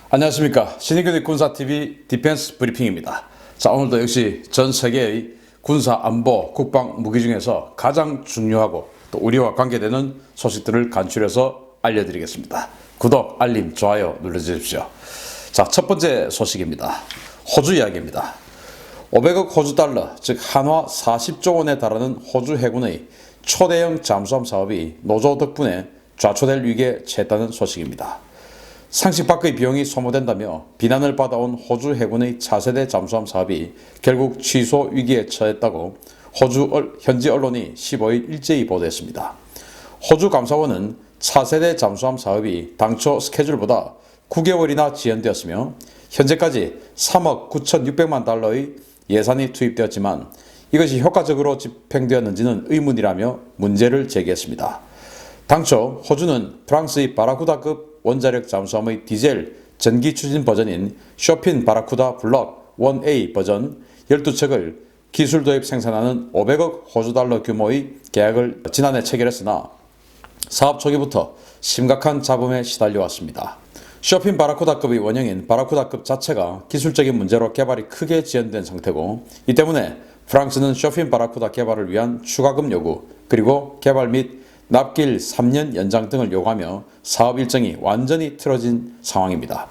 안녕하십니까. 신의균의 군사TV 디펜스 브리핑입니다. 자, 오늘도 역시 전 세계의 군사 안보 국방 무기 중에서 가장 중요하고 또 우리와 관계되는 소식들을 간추려서 알려드리겠습니다. 구독, 알림, 좋아요 눌러주십시오. 자, 첫 번째 소식입니다. 호주 이야기입니다. 500억 호주 달러, 즉 한화 40조 원에 달하는 호주 해군의 초대형 잠수함 사업이 노조 덕분에 좌초될 위기에 처했다는 소식입니다. 상식 밖의 비용이 소모된다며 비난을 받아온 호주 해군의 차세대 잠수함 사업이 결국 취소 위기에 처했다고 호주 현지 언론이 15일 일제히 보도했습니다. 호주 감사원은 차세대 잠수함 사업이 당초 스케줄보다 9개월이나 지연되었으며 현재까지 3억 9,600만 달러의 예산이 투입되었지만 이것이 효과적으로 집행되었는지는 의문이라며 문제를 제기했습니다. 당초 호주는 프랑스의 바라쿠다급 원자력 잠수함의 디젤 전기 추진 버전인 쇼핀 바라쿠다 블록 1A 버전 12척을 기술 도입 생산하는 500억 호주 달러 규모의 계약을 지난해 체결했으나 사업 초기부터 심각한 잡음에 시달려왔습니다. 쇼핀 바라쿠다급의 원형인 바라쿠다급 자체가 기술적인 문제로 개발이 크게 지연된 상태고, 이 때문에 프랑스는 쇼핀 바라쿠다 개발을 위한 추가금 요구, 그리고 개발 및 납기일 3년 연장 등을 요구하며 사업 일정이 완전히 틀어진 상황입니다.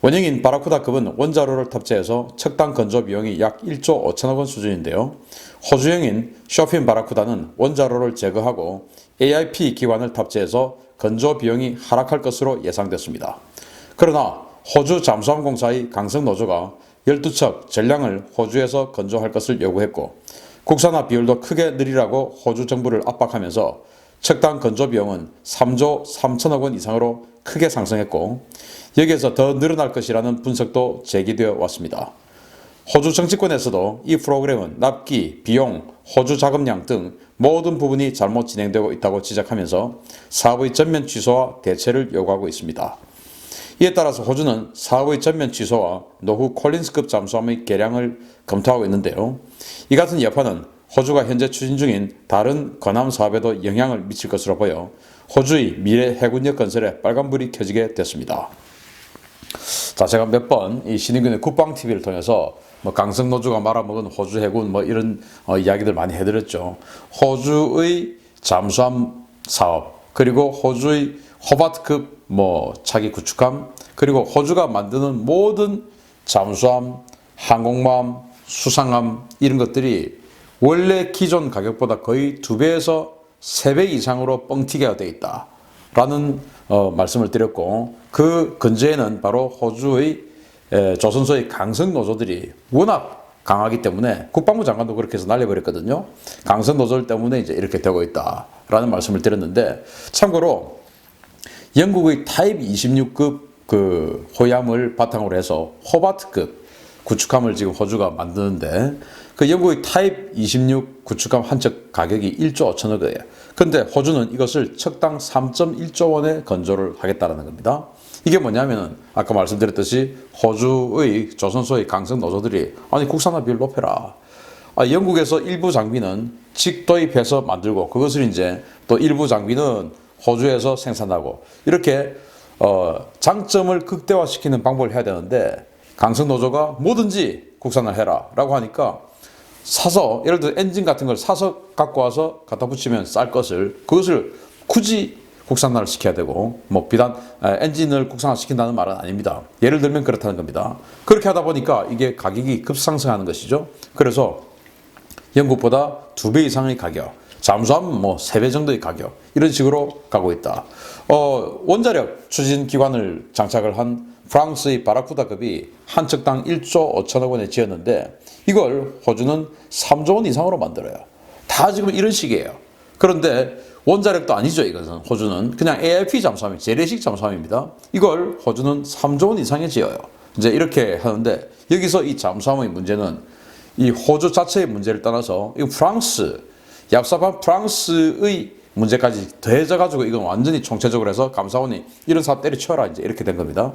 원형인 바라쿠다급은 원자로를 탑재해서 척당 건조 비용이 약 1조 5천억 원 수준인데요. 호주형인 쇼핀 바라쿠다는 원자로를 제거하고 AIP 기관을 탑재해서 건조 비용이 하락할 것으로 예상됐습니다. 그러나 호주 잠수함 공사의 강성 노조가 12척 전량을 호주에서 건조할 것을 요구했고, 국산화 비율도 크게 늘리라고 호주 정부를 압박하면서 척당 건조 비용은 3조 3천억 원 이상으로 크게 상승했고, 여기에서 더 늘어날 것이라는 분석도 제기되어 왔습니다. 호주 정치권에서도 이 프로그램은 납기, 비용, 호주 자금량 등 모든 부분이 잘못 진행되고 있다고 지적하면서 사업의 전면 취소와 대체를 요구하고 있습니다. 이에 따라서 호주는 사업의 전면 취소와 노후 콜린스급 잠수함의 개량을 검토하고 있는데요. 이 같은 여파는 호주가 현재 추진 중인 다른 관함 사업에도 영향을 미칠 것으로 보여 호주의 미래 해군력 건설에 빨간불이 켜지게 됐습니다. 자, 제가 몇 번 이 신의균의 국방TV를 통해서 강성노조가 말아먹은 호주 해군 이런 이야기들 많이 해드렸죠. 호주의 잠수함 사업, 그리고 호주의 호바트급 차기 구축함, 그리고 호주가 만드는 모든 잠수함, 항공모함, 수상함 이런 것들이 원래 기존 가격보다 거의 2배에서 3배 이상으로 뻥튀기가 되어 있다라는 말씀을 드렸고, 그 근저에는 바로 호주의 조선소의 강성 노조들이 워낙 강하기 때문에 국방부 장관도 그렇게 해서 날려버렸거든요. 강성 노조 때문에 이제 이렇게 되고 있다라는 말씀을 드렸는데, 참고로 영국의 타입 26급 그 호위함을 바탕으로 해서 호바트급 구축함을 지금 호주가 만드는데, 그 영국의 타입 26 구축함 한 척 가격이 1조 5천억 원이에요. 근데 호주는 이것을 척당 3.1조 원에 건조를 하겠다는 겁니다. 이게 뭐냐면은 아까 말씀드렸듯이 호주의 조선소의 강성 노조들이 아니 국산화 비율 높여라. 영국에서 일부 장비는 직도입해서 만들고 그것을 이제 또 일부 장비는 호주에서 생산하고 이렇게 장점을 극대화시키는 방법을 해야 되는데, 강성 노조가 뭐든지 국산을 해라 라고 하니까 사서, 예를 들어 엔진 같은 걸 사서 갖고 와서 갖다 붙이면 쌀 것을, 그것을 굳이 국산화를 시켜야 되고, 비단 엔진을 국산화 시킨다는 말은 아닙니다. 예를 들면 그렇다는 겁니다. 그렇게 하다 보니까 이게 가격이 급상승하는 것이죠. 그래서 영국보다 2배 이상의 가격, 잠수함 3배 정도의 가격, 이런 식으로 가고 있다. 원자력 추진 기관을 장착을 한 프랑스의 바라쿠다급이 한 척당 1조 5천억 원에 지었는데 이걸 호주는 3조 원 이상으로 만들어요. 다 지금 이런 식이에요. 그런데 원자력도 아니죠. 이것은 호주는 그냥 AIP 잠수함이 재래식 잠수함입니다. 이걸 호주는 3조 원 이상에 지어요. 이제 이렇게 하는데, 여기서 이 잠수함의 문제는 이 호주 자체의 문제를 떠나서 이 프랑스, 얍삽한 프랑스의 문제까지 더해져가지고 이건 완전히 총체적으로 해서 감사원이 이런 사업 때려치워라 이제 이렇게 된 겁니다.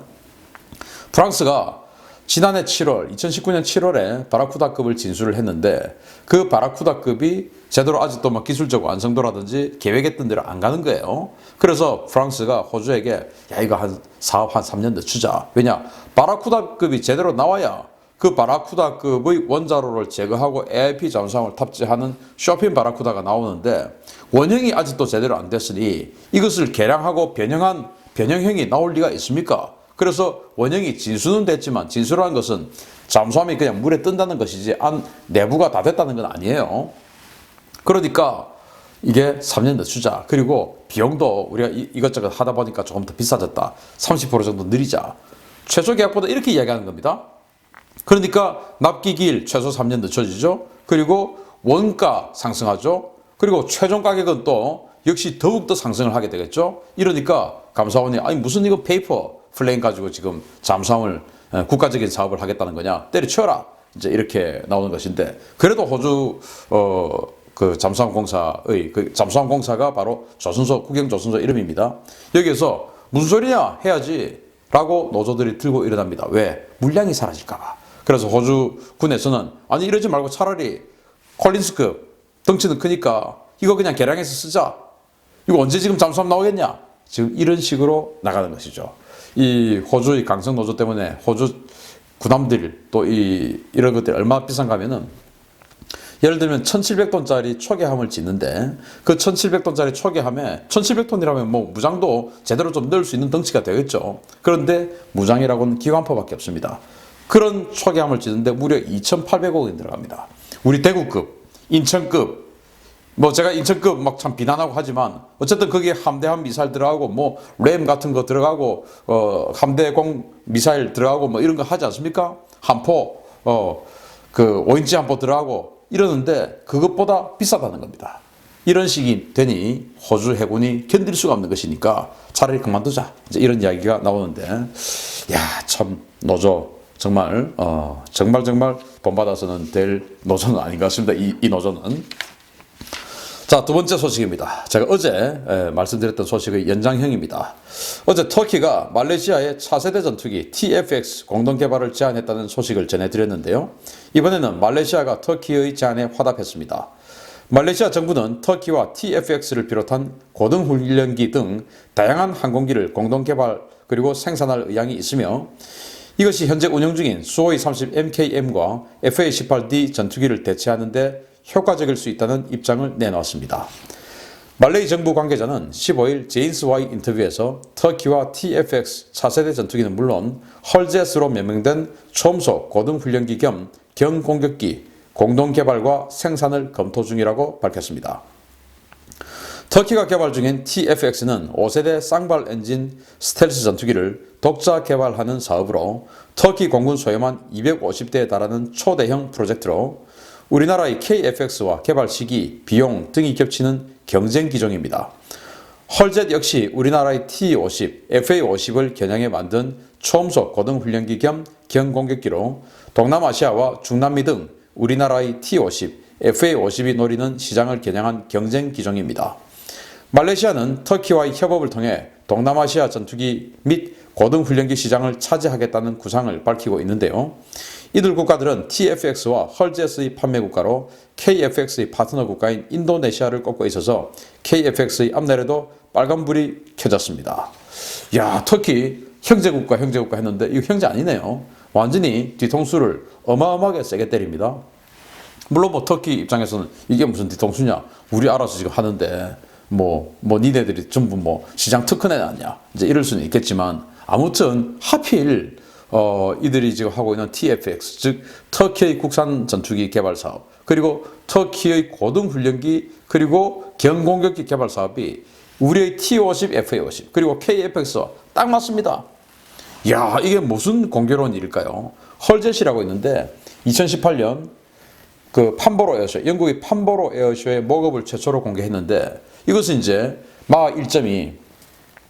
프랑스가 지난해 7월, 2019년 7월에 바라쿠다급을 진수를 했는데 그 바라쿠다급이 제대로 아직도 막 기술적 완성도라든지 계획했던 대로 안 가는 거예요. 그래서 프랑스가 호주에게 야 이거 사업 한 3년 늦추자. 왜냐 바라쿠다급이 제대로 나와야 그 바라쿠다급의 원자로를 제거하고 AIP 잠수함을 탑재하는 쇼핑 바라쿠다가 나오는데 원형이 아직도 제대로 안 됐으니 이것을 개량하고 변형형이 나올 리가 있습니까? 그래서 원형이 진수는 됐지만 진수라는 것은 잠수함이 그냥 물에 뜬다는 것이지 내부가 다 됐다는 건 아니에요. 그러니까 이게 3년 늦추자. 그리고 비용도 우리가 이것저것 하다 보니까 조금 더 비싸졌다. 30% 정도 느리자. 최소 계약보다 이렇게 이야기하는 겁니다. 그러니까 납기기일 최소 3년 늦춰지죠. 그리고 원가 상승하죠. 그리고 최종 가격은 또 역시 더욱더 상승을 하게 되겠죠. 이러니까 감사원이 아니 무슨 이거 페이퍼 플레인 가지고 지금 잠수함을 국가적인 사업을 하겠다는 거냐 때려치워라 이제 이렇게 나오는 것인데 그래도 호주 그 잠수함 공사의 그 잠수함 공사가 바로 조선소 국영조선소 이름입니다. 여기에서 무슨 소리냐 해야지 라고 노조들이 들고 일어납니다. 왜? 물량이 사라질까봐. 그래서 호주 군에서는 아니 이러지 말고 차라리 콜린스급 덩치는 크니까 이거 그냥 개량해서 쓰자. 이거 언제 지금 잠수함 나오겠냐? 지금 이런 식으로 나가는 것이죠. 이 호주의 강성 노조 때문에 호주 군함들 또 이런 것들이 얼마나 비싼가 하면은 예를 들면 1700톤짜리 초계함을 짓는데 그 1700톤짜리 초계함에 1700톤이라면 뭐 무장도 제대로 좀 넣을 수 있는 덩치가 되겠죠. 그런데 무장이라고는 기관포밖에 없습니다. 그런 초계함을 짓는데 무려 2,800억 원이 들어갑니다. 우리 대구급, 인천급, 뭐 제가 인천급 막 참 비난하고 하지만 어쨌든 거기에 함대함 미사일 들어가고 뭐 램 같은 거 들어가고 함대공 미사일 들어가고 뭐 이런 거 하지 않습니까? 함포 그 5인치 함포 들어가고 이러는데 그것보다 비싸다는 겁니다. 이런 식이 되니 호주 해군이 견딜 수가 없는 것이니까 차라리 그만두자 이제 이런 이야기가 나오는데 야 참 노조 정말 정말 본받아서는 될 노조는 아닌 것 같습니다. 이 노조는. 자, 두 번째 소식입니다. 제가 어제 말씀드렸던 소식의 연장형입니다. 어제 터키가 말레이시아의 차세대 전투기 TFX 공동 개발을 제안했다는 소식을 전해드렸는데요. 이번에는 말레이시아가 터키의 제안에 화답했습니다. 말레이시아 정부는 터키와 TFX를 비롯한 고등훈련기 등 다양한 항공기를 공동 개발 그리고 생산할 의향이 있으며 이것이 현재 운영 중인 수호이 30 MKM과 FA-18D 전투기를 대체하는 데 효과적일 수 있다는 입장을 내놓았습니다. 말레이 정부 관계자는 15일 제인스와의 인터뷰에서 터키와 TFX 차세대 전투기는 물론 헐젯으로 명명된 초음속 고등훈련기 겸 경공격기 공동 개발과 생산을 검토 중이라고 밝혔습니다. 터키가 개발 중인 TFX는 5세대 쌍발 엔진 스텔스 전투기를 독자 개발하는 사업으로 터키 공군 소유만 250대에 달하는 초대형 프로젝트로 우리나라의 KFX와 개발 시기, 비용 등이 겹치는 경쟁 기종입니다. 헐젯 역시 우리나라의 T-50, FA-50을 겨냥해 만든 초음속 고등훈련기 겸 경공격기로 동남아시아와 중남미 등 우리나라의 T-50, FA-50이 노리는 시장을 겨냥한 경쟁 기종입니다. 말레이시아는 터키와의 협업을 통해 동남아시아 전투기 및 고등훈련기 시장을 차지하겠다는 구상을 밝히고 있는데요. 이들 국가들은 TFX와 헐젯의 판매국가로 KFX의 파트너 국가인 인도네시아를 꼽고 있어서 KFX의 앞날에도 빨간불이 켜졌습니다. 야, 터키 형제국가 했는데 이거 형제 아니네요. 완전히 뒤통수를 어마어마하게 세게 때립니다. 물론 뭐 터키 입장에서는 이게 무슨 뒤통수냐, 우리 알아서 지금 하는데 뭐 니네들이 전부 뭐 시장 특허내 놨냐 이제 이럴 수는 있겠지만 아무튼 하필 이들이 지금 하고 있는 TFX 즉 터키의 국산 전투기 개발 사업 그리고 터키의 고등훈련기 그리고 경공격기 개발 사업이 우리의 T-50, FA-50 그리고 KFX와 딱 맞습니다. 야, 이게 무슨 공교로운 일일까요? 헐젯이라고 있는데 2018년 그 판보로 에어쇼, 영국의 판보로 에어쇼의 목업을 최초로 공개했는데 이것은 이제 마 1.2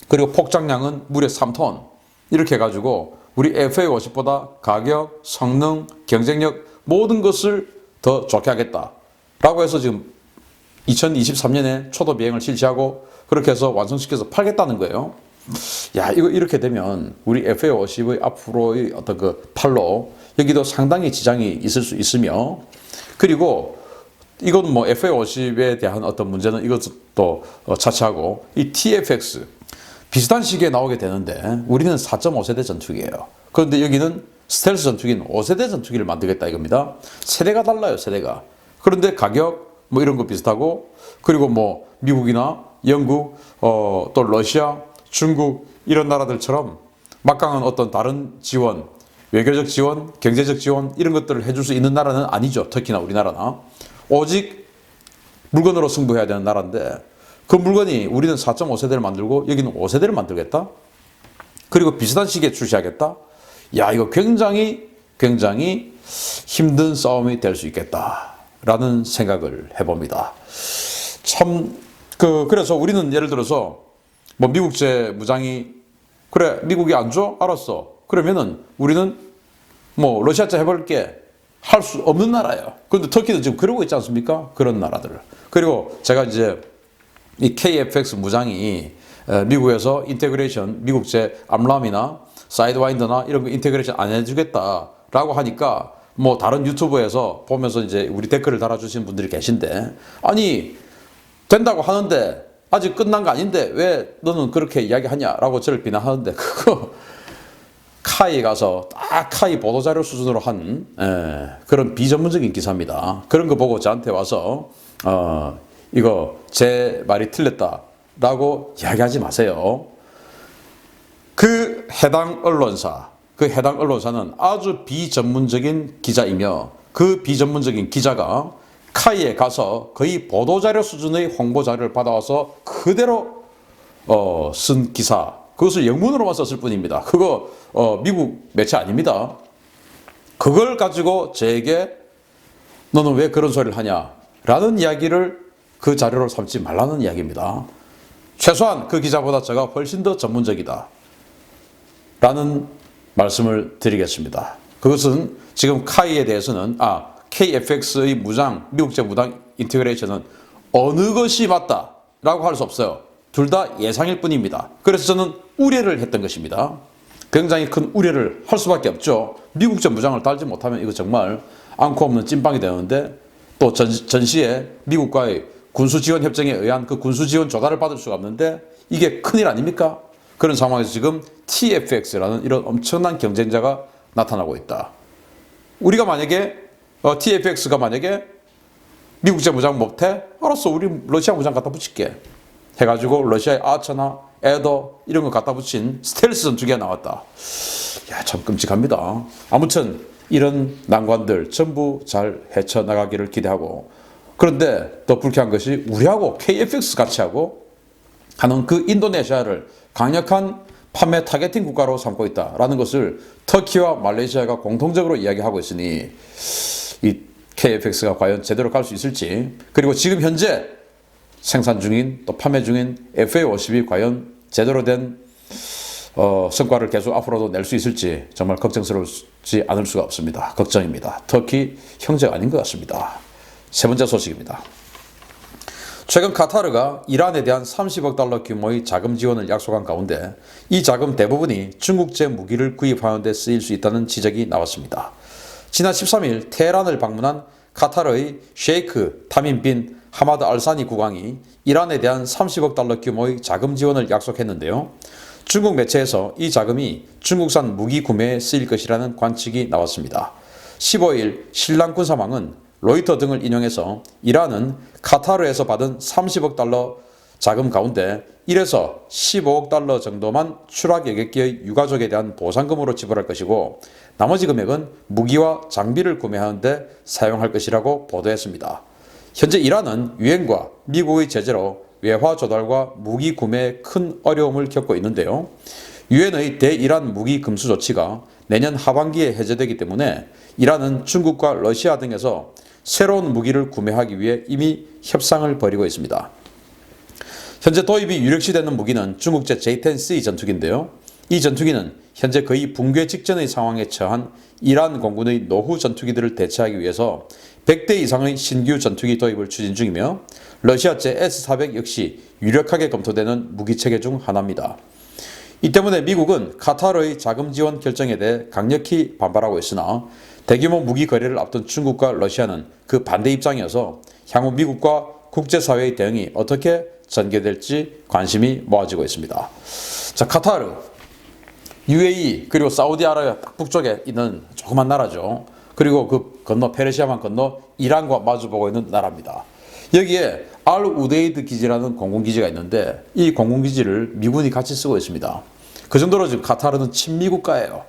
그리고 폭장량은 무려 3톤 이렇게 해가지고 우리 FA-50보다 가격, 성능, 경쟁력 모든 것을 더 좋게 하겠다라고 해서 지금 2023년에 초도 비행을 실시하고 그렇게 해서 완성시켜서 팔겠다는 거예요. 야, 이거 이렇게 되면 우리 FA50의 앞으로의 어떤 그 판로 여기도 상당히 지장이 있을 수 있으며, 그리고 이건 뭐 FA50에 대한 어떤 문제는 이것도 차치하고 이 TFX 비슷한 시기에 나오게 되는데 우리는 4.5세대 전투기예요. 그런데 여기는 스텔스 전투기는 5세대 전투기를 만들겠다 이겁니다. 세대가 달라요, 세대가. 그런데 가격 뭐 이런 거 비슷하고, 그리고 뭐 미국이나 영국, 또 러시아, 중국 이런 나라들처럼 막강한 어떤 다른 지원, 외교적 지원, 경제적 지원 이런 것들을 해줄 수 있는 나라는 아니죠. 특히나 우리나라나. 오직 물건으로 승부해야 되는 나라인데 그 물건이 우리는 4.5세대를 만들고 여기는 5세대를 만들겠다? 그리고 비슷한 시기에 출시하겠다? 야, 이거 굉장히 힘든 싸움이 될 수 있겠다라는 생각을 해봅니다. 참, 그래서 우리는 예를 들어서 뭐 미국제 무장이, 그래, 미국이 안 줘? 알았어. 그러면은 우리는 뭐 러시아제 해볼게. 할 수 없는 나라예요. 그런데 터키도 지금 그러고 있지 않습니까? 그런 나라들. 그리고 제가 이제 이 KFX 무장이 미국에서 인테그레이션, 미국제 암람이나 사이드와인더나 이런 거 인테그레이션 안 해주겠다라고 하니까 뭐 다른 유튜브에서 보면서 이제 우리 댓글을 달아주신 분들이 계신데, 아니 된다고 하는데 아직 끝난 거 아닌데 왜 너는 그렇게 이야기하냐라고 저를 비난하는데, 그거 카이에 가서 딱 카이 보도자료 수준으로 한 그런 비전문적인 기사입니다. 그런 거 보고 저한테 와서 이거 제 말이 틀렸다라고 이야기하지 마세요. 그 해당 언론사는 아주 비전문적인 기자이며 그 비전문적인 기자가 카이에 가서 거의 보도자료 수준의 홍보자료를 받아와서 그대로 쓴 기사, 그것을 영문으로만 썼을 뿐입니다. 그거 미국 매체 아닙니다. 그걸 가지고 저에게 너는 왜 그런 소리를 하냐라는 이야기를 그 자료로 삼지 말라는 이야기입니다. 최소한 그 기자보다 제가 훨씬 더 전문적이다 라는 말씀을 드리겠습니다. 그것은 지금 카이에 대해서는 KFX의 무장, 미국제 무장 인테그레이션은 어느 것이 맞다라고 할 수 없어요. 둘 다 예상일 뿐입니다. 그래서 저는 우려를 했던 것입니다. 굉장히 큰 우려를 할 수밖에 없죠. 미국제 무장을 달지 못하면 이거 정말 않고 없는 찐빵이 되는데, 또 전시에 미국과의 군수지원 협정에 의한 그 군수지원 조달을 받을 수가 없는데 이게 큰일 아닙니까? 그런 상황에서 지금 TFX라는 이런 엄청난 경쟁자가 나타나고 있다. 우리가 만약에 TFX가 만약에 미국제 무장 못해? 알았어, 우리 러시아 무장 갖다 붙일게 해가지고 러시아의 아처나 에더 이런 거 갖다 붙인 스텔스 전투기가 나왔다. 야, 참 끔찍합니다. 아무튼 이런 난관들 전부 잘 헤쳐나가기를 기대하고, 그런데 더 불쾌한 것이 우리하고 KFX 같이 하고 하는 그 인도네시아를 강력한 판매 타겟팅 국가로 삼고 있다라는 것을 터키와 말레이시아가 공통적으로 이야기하고 있으니 이 KFX가 과연 제대로 갈 수 있을지, 그리고 지금 현재 생산 중인 또 판매 중인 FA50이 과연 제대로 된 성과를 계속 앞으로도 낼 수 있을지 정말 걱정스럽지 않을 수가 없습니다. 걱정입니다. 터키 형제가 아닌 것 같습니다. 세 번째 소식입니다. 최근 카타르가 이란에 대한 30억 달러 규모의 자금 지원을 약속한 가운데 이 자금 대부분이 중국제 무기를 구입하는 데 쓰일 수 있다는 지적이 나왔습니다. 지난 13일 테헤란을 방문한 카타르의 셰이크 타민 빈 하마드 알사니 국왕이 이란에 대한 30억 달러 규모의 자금 지원을 약속했는데요. 중국 매체에서 이 자금이 중국산 무기 구매에 쓰일 것이라는 관측이 나왔습니다. 15일 신랑 군사망은 로이터 등을 인용해서 이란은 카타르에서 받은 30억 달러 자금 가운데 1에서 15억 달러 정도만 추락 여객기의 유가족에 대한 보상금으로 지불할 것이고 나머지 금액은 무기와 장비를 구매하는 데 사용할 것이라고 보도했습니다. 현재 이란은 유엔과 미국의 제재로 외화 조달과 무기 구매에 큰 어려움을 겪고 있는데요. 유엔의 대이란 무기 금수 조치가 내년 하반기에 해제되기 때문에 이란은 중국과 러시아 등에서 새로운 무기를 구매하기 위해 이미 협상을 벌이고 있습니다. 현재 도입이 유력시 되는 무기는 중국제 J-10C 전투기인데요. 이 전투기는 현재 거의 붕괴 직전의 상황에 처한 이란 공군의 노후 전투기들을 대체하기 위해서 100대 이상의 신규 전투기 도입을 추진 중이며 러시아제 S-400 역시 유력하게 검토되는 무기체계 중 하나입니다. 이 때문에 미국은 카타르의 자금 지원 결정에 대해 강력히 반발하고 있으나 대규모 무기 거래를 앞둔 중국과 러시아는 그 반대 입장이어서 향후 미국과 국제사회의 대응이 어떻게 전개될지 관심이 모아지고 있습니다. 자, 카타르, UAE 그리고 사우디아라비아 북쪽에 있는 조그만 나라죠. 그리고 그 건너 페르시아만 건너 이란과 마주보고 있는 나라입니다. 여기에 알 우데이드 기지라는 공군기지가 있는데 이 공군기지를 미군이 같이 쓰고 있습니다. 그 정도로 지금 카타르는 친미국가예요.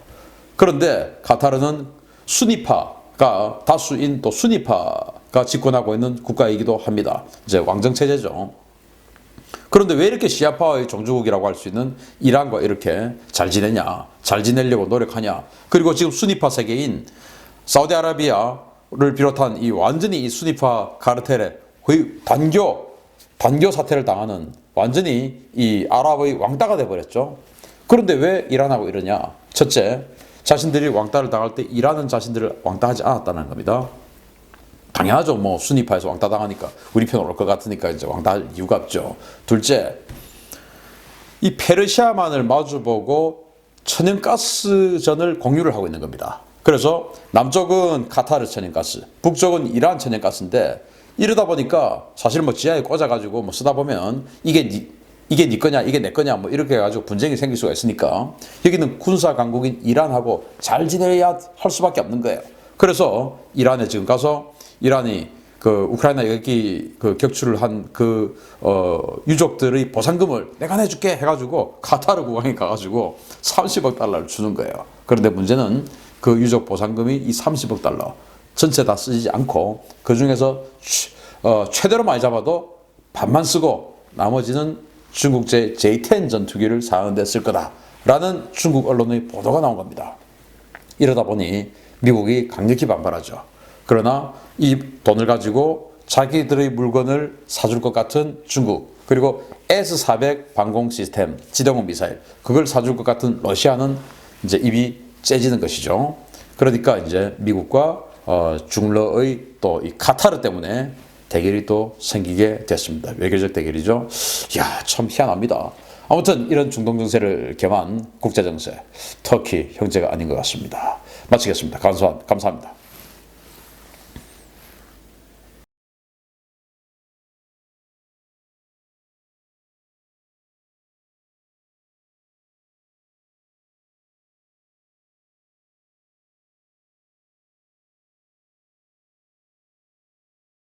그런데 카타르는 수니파가 다수인 또 수니파가 집권하고 있는 국가이기도 합니다. 이제 왕정체제죠. 그런데 왜 이렇게 시아파의 종주국이라고 할 수 있는 이란과 이렇게 잘 지내냐, 잘 지내려고 노력하냐. 그리고 지금 수니파 세계인 사우디아라비아를 비롯한 이 완전히 이 수니파 카르텔에 거의 단교 사태를 당하는 완전히 이 아랍의 왕따가 돼버렸죠. 그런데 왜 이란하고 이러냐? 첫째, 자신들이 왕따를 당할 때 이란은 자신들을 왕따하지 않았다는 겁니다. 당연하죠. 뭐 수니파에서 왕따 당하니까 우리 편 올 것 같으니까 이제 왕따할 이유가 없죠. 둘째, 이 페르시아만을 마주보고 천연가스전을 공유를 하고 있는 겁니다. 그래서 남쪽은 카타르 천연가스, 북쪽은 이란 천연가스인데 이러다 보니까 사실 뭐 지하에 꽂아가지고 뭐 쓰다 보면 이게 네 거냐 이게 내 거냐 뭐 이렇게 해가지고 분쟁이 생길 수가 있으니까 여기는 군사 강국인 이란하고 잘 지내야 할 수밖에 없는 거예요. 그래서 이란에 지금 가서 이란이 그 우크라이나 여기 그 격추를 한 그 유족들의 보상금을 내가 내줄게 해가지고 카타르 국왕에 가가지고 30억 달러를 주는 거예요. 그런데 문제는 그 유족 보상금이 이 30억 달러 전체 다 쓰지 않고 그 중에서 최대로 많이 잡아도 반만 쓰고 나머지는 중국제 J-10 전투기를 사는 데 쓸 거다라는 중국 언론의 보도가 나온 겁니다. 이러다 보니 미국이 강력히 반발하죠. 그러나 이 돈을 가지고 자기들의 물건을 사줄 것 같은 중국, 그리고 S-400 방공 시스템, 지대공 미사일, 그걸 사줄 것 같은 러시아는 이제 입이 째지는 것이죠. 그러니까 이제 미국과 중러의 또 이 카타르 때문에 대결이 또 생기게 됐습니다. 외교적 대결이죠. 이야, 참 희한합니다. 아무튼 이런 중동 정세를 겸한 국제 정세, 터키 형제가 아닌 것 같습니다. 마치겠습니다. 감사합니다.